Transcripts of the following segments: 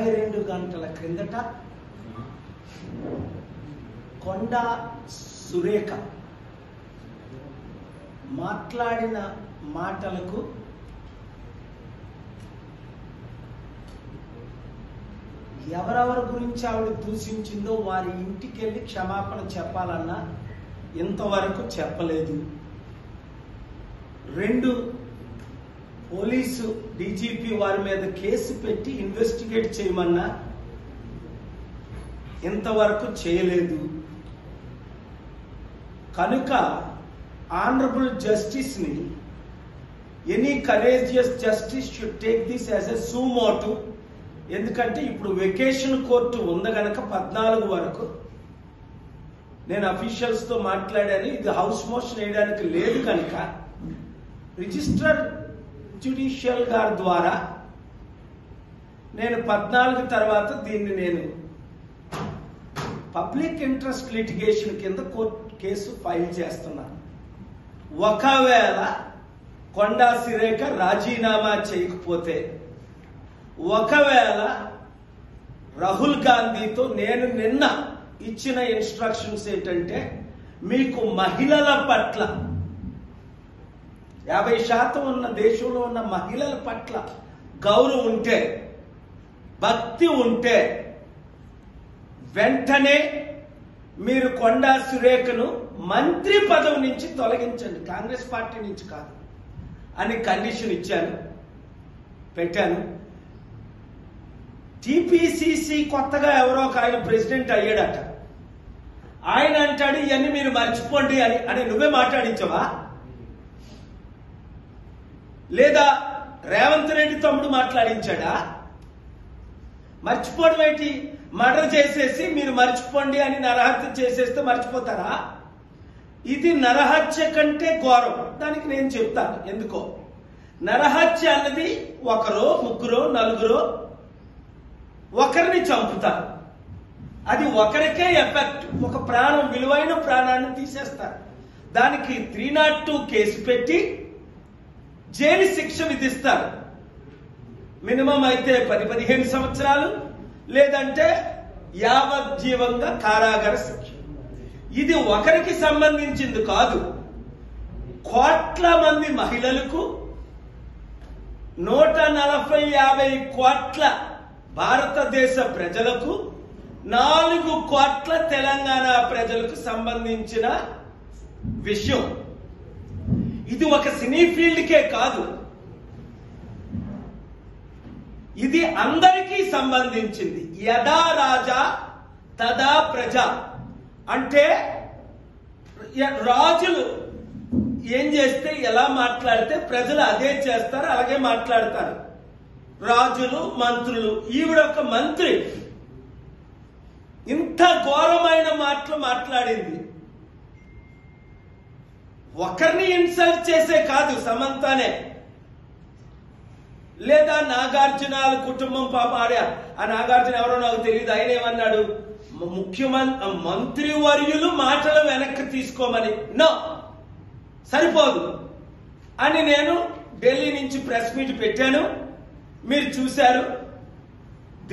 2 గంటల క్రిందట కొండా సురేఖ మాట్లాడిన మాటలకు ఎవరెవరి గురించి ఆవిడ దూషించిందో వారి ఇంటికి వెళ్ళి క్షమాపణ చెప్పాలన్నా ఇంతవరకు చెప్పలేదు. 2 పోలీసు డీజీపీ వారి మీద కేసు పెట్టి ఇన్వెస్టిగేట్ చేయమన్నా ఇంతవరకు చేయలేదు. కనుక ఆనరబుల్ జస్టిస్ ని any courageous justice should take this as a suo motu. ఎందుకంటే ఇప్పుడు వెకేషన్ కోర్టు ఉంది గనక 14 వరకు నేను అఫీషియల్స్ తో మాట్లాడాను. ఇది హౌస్ మోషన్ వేయడానికి లేదు కనుక రిజిస్టర్ జ్యుడిషియల్ గారి ద్వారా నేను 14 తర్వాత దీన్ని నేను పబ్లిక్ ఇంట్రెస్ట్ లిటిగేషన్ కింద కేసు ఫైల్ చేస్తున్నాను. ఒకవేళ కొండా సురేఖ రాజీనామా చేయకపోతే, ఒకవేళ రాహుల్ గాంధీతో నేను నిన్న ఇచ్చిన ఇన్స్ట్రక్షన్స్ ఏంటంటే, మీకు మహిళల పట్ల 50% ఉన్న దేశంలో ఉన్న మహిళల పట్ల గౌరవం ఉంటే, భక్తి ఉంటే వెంటనే మీరు కొండా సురేఖను మంత్రి పదవి నుంచి తొలగించండి, కాంగ్రెస్ పార్టీ నుంచి కాదు అని కండిషన్ ఇచ్చాను, పెట్టాను. టిపిసిసి కొత్తగా ఎవరో ఒక ఆయన ప్రెసిడెంట్ అయ్యాడట. ఆయన అంటాడు ఇవన్నీ మీరు మర్చిపోండి అని నువ్వే మాట్లాడించవా? లేదా రేవంత్ రెడ్డి తమ్ముడు మాట్లాడించాడా? మర్చిపోవడం ఏంటి? మర్డర్ చేసేసి మీరు మర్చిపోండి అని నరహత్య చేసేస్తే మర్చిపోతారా? ఇది నరహత్య కంటే ఘోరం. దానికి నేను చెప్తాను ఎందుకో. నరహత్య అన్నది 1, 3, 4 ఒకరిని చంపుతారు. అది ఒకరికే ఎఫెక్ట్. ఒక ప్రాణం, విలువైన ప్రాణాన్ని తీసేస్తారు. దానికి 302 కేసు పెట్టి జైలు శిక్ష విధిస్తారు. మినిమం అయితే 10-15 సంవత్సరాలు, లేదంటే యావజ్జీవంగా కారాగార శిక్ష. ఇది ఒకరికి సంబంధించింది కాదు, కోట్ల మంది మహిళలకు, 140-50 కోట్ల భారతదేశ ప్రజలకు, 4 కోట్ల తెలంగాణ ప్రజలకు సంబంధించిన విషయం. ఇది ఒక సినీ ఫీల్డ్కే కాదు, ఇది అందరికీ సంబంధించింది. యదా రాజా తదా ప్రజ అంటే రాజులు ఏం చేస్తే, ఎలా మాట్లాడితే ప్రజలు అదే చేస్తారు, అలాగే మాట్లాడతారు. రాజులు, మంత్రులు. ఈవిడ ఒక మంత్రి ఇంత ఘోరమైన మాటలు మాట్లాడింది. ఒకరిని ఇన్సల్ట్ చేసే కాదు, సమంతనే. లేదా నాగార్జునాల కుటుంబం పాప ఆడా. ఆ నాగార్జున ఎవరో నాకు తెలియదు. ఆయన ఏమన్నాడు, మంత్రి వర్యులు మాటలు వెనక్కి తీసుకోమని. నో, సరిపోదు అని నేను ఢిల్లీ నుంచి ప్రెస్ మీట్ పెట్టాను. మీరు చూశారు,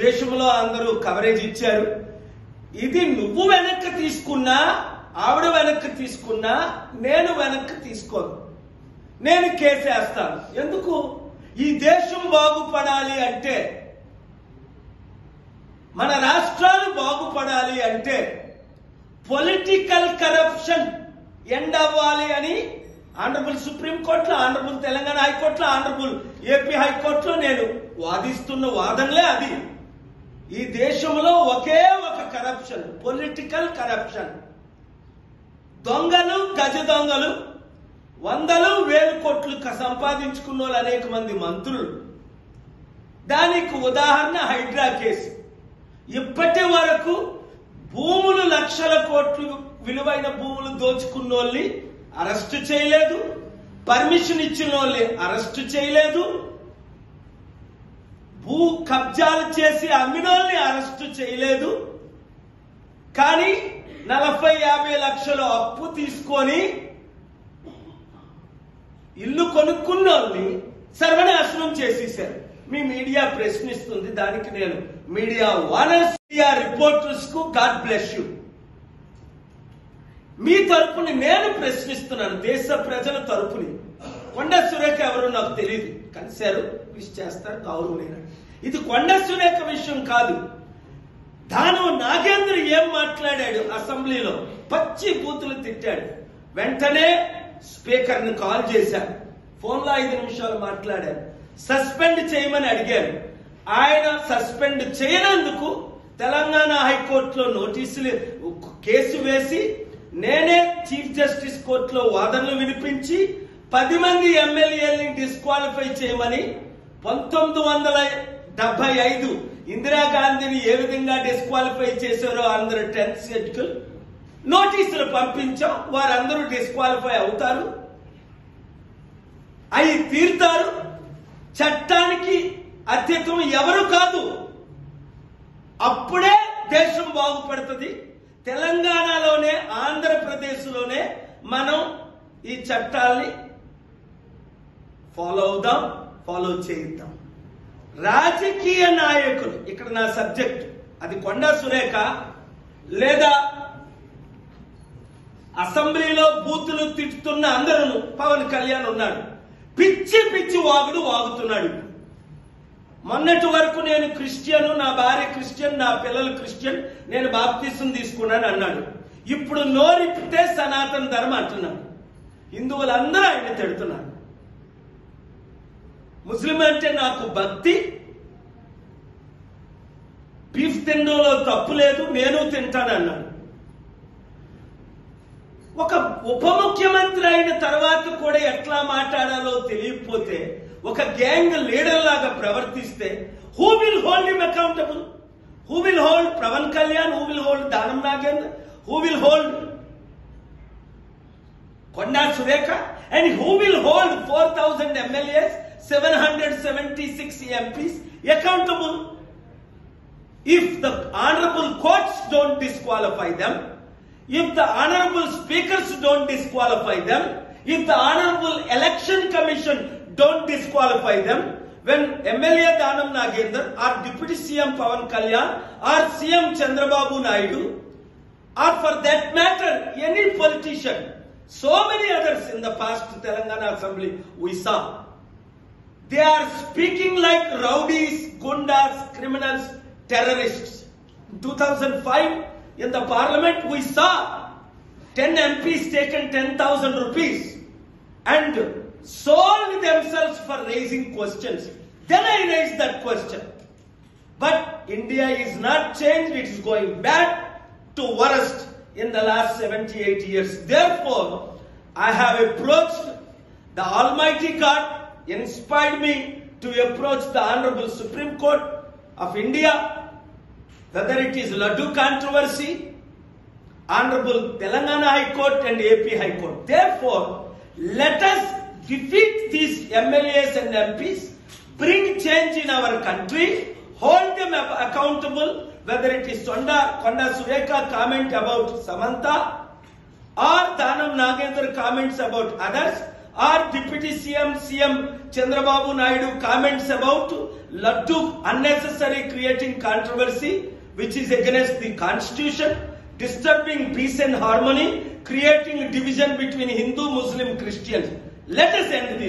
దేశంలో అందరూ కవరేజ్ ఇచ్చారు. ఇది నువ్వు వెనక్కి తీసుకున్నా, ఆవిడ వెనక్కి తీసుకున్నా, నేను వెనక్కి తీసుకోను. నేను కేసేస్తాను. ఎందుకు? ఈ దేశం బాగుపడాలి అంటే, మన రాష్ట్రాలు బాగుపడాలి అంటే పొలిటికల్ కరప్షన్ ఎండ్ అవ్వాలి అని ఆనరబుల్ సుప్రీంకోర్టులో, ఆనరబుల్ తెలంగాణ హైకోర్టులో, ఆనరబుల్ ఏపీ హైకోర్టులో నేను వాదిస్తున్న వాదనలే అది. ఈ దేశంలో ఒకే ఒక కరప్షన్, పొలిటికల్ కరప్షన్. దొంగలు, గజ దొంగలు, 100,000 కోట్లు సంపాదించుకున్న వాళ్ళు అనేక మంది మంత్రులు. దానికి ఉదాహరణ హైడ్రా కేసు. ఇప్పటి వరకు భూములు, లక్షల కోట్లు విలువైన భూములు దోచుకున్న వాళ్ళని అరెస్ట్ చేయలేదు, పర్మిషన్ ఇచ్చిన వాళ్ళని అరెస్ట్ చేయలేదు, భూ కబ్జాలు చేసి అమ్మిన వాళ్ళని అరెస్ట్ చేయలేదు. కానీ 40-50 లక్షలు అప్పు తీసుకొని ఇల్లు కొనుక్కున్న వాళ్ళని సర్వనాశనం చేసేశారు. మీ మీడియా ప్రశ్నిస్తుంది, దానికి నేను మీడియా ఓనర్స్, మీడియా రిపోర్టర్స్ కు గాడ్ బ్లెస్ యూ. మీ తరపుని నేను ప్రశ్నిస్తున్నాను, దేశ ప్రజల తరపుని. కొండ సురేఖ ఎవరో నాకు తెలియదు, కలిశారు, విష్ చేస్తారు, గౌరవలేరు. ఇది కొండ సురేఖ విషయం కాదు. దానం నాగేంద్ర ఏం మాట్లాడాడు అసెంబ్లీలో, పచ్చి బూతులు తిట్టాడు. వెంటనే స్పీకర్ ని కాల్ చేశారు, ఫోన్లో 5 నిమిషాలు మాట్లాడారు. సస్పెండ్ చేయమని అడిగారు. ఆయన సస్పెండ్ చేయనందుకు తెలంగాణ హైకోర్టులో నోటీసులు కేసు వేసి, నేనే చీఫ్ జస్టిస్ కోర్టులో వాదనలు వినిపించి 10 మంది ఎమ్మెల్యేలని డిస్క్వాలిఫై చేయమని 1975 ఇందిరాగాంధీని ఏ విధంగా డిస్క్వాలిఫై చేశారో అందరూ 10th షెడ్యూల్ నోటీసులు పంపించాం. వారందరూ డిస్క్వాలిఫై అవుతారు, అయి తీరుతారు. చట్టానికి అతీతం ఎవరు కాదు. అప్పుడే దేశం బాగుపడుతుంది. తెలంగాణలోనే, ఆంధ్రప్రదేశ్లోనే మనం ఈ చట్టాల్ని ఫాలో అవుదాం, ఫాలో చేయిద్దాం. రాజకీయ నాయకులు, ఇక్కడ నా సబ్జెక్ట్, అది కొండ సురేఖ లేదా అసెంబ్లీలో బూతులు తిట్టుతున్న అందరూ, పవన్ కళ్యాణ్ ఉన్నాడు, పిచ్చి పిచ్చి వాగుడు వాగుతున్నాడు. మొన్నటి వరకు నేను క్రిస్టియన్, నా భార్య క్రిస్టియన్, నా పిల్లలు క్రిస్టియన్, నేను బాప్తిసం తీసుకున్నాను అన్నాడు. ఇప్పుడు నోరిప్పితే సనాతన ధర్మం అంటున్నాడు. హిందువులందరూ ఆయన తిడుతున్నారు. ముస్లిం అంటే నాకు భక్తి, బీఫ్ తినడంలో తప్పు లేదు, నేను తింటాను అన్నాడు. ఒక ఉప ముఖ్యమంత్రి అయిన తర్వాత కూడా ఎట్లా మాట్లాడాలో తెలియకపోతే, ఒక గ్యాంగ్ లీడర్ లాగా ప్రవర్తిస్తే, who will hold him accountable? Who will hold Pawan Kalyan? Who will hold Danam Nagender? Who will hold Konda Surekha? And who will hold 4,000 MLAs, 776 MPs accountable? If the honorable courts don't disqualify them, if the honorable speakers don't disqualify them, if the honorable election commission don't disqualify them, when MLA Danam Nagendra or Deputy CM Pavan Kalyan or CM Chandrababu Naidu, or for that matter any politician, so many others in the past Telangana Assembly we saw, they are speaking like rowdies, gundas, criminals, terrorists. In 2005 in the parliament we saw 10 MPs taken 10,000 rupees and sold themselves for raising questions. Then I raised that question. But India is not changed, it is going bad to worst in the last 78 years. Therefore, I have approached the Almighty God, inspired me to approach the Honorable Supreme Court of India, whether it is Laddu controversy, Honorable Telangana High Court and AP High Court. Therefore, let us defeat these MLAs and MPs, bring change in our country, hold them accountable, whether it is Konda Surekha comment about Samantha, or Danam Nagendra comments about others, or Deputy CM Chandrababu Naidu comments about Laddu, unnecessary creating controversy, which is against the constitution, disturbing peace and harmony, creating division between Hindu, Muslim, Christians. Let us end this.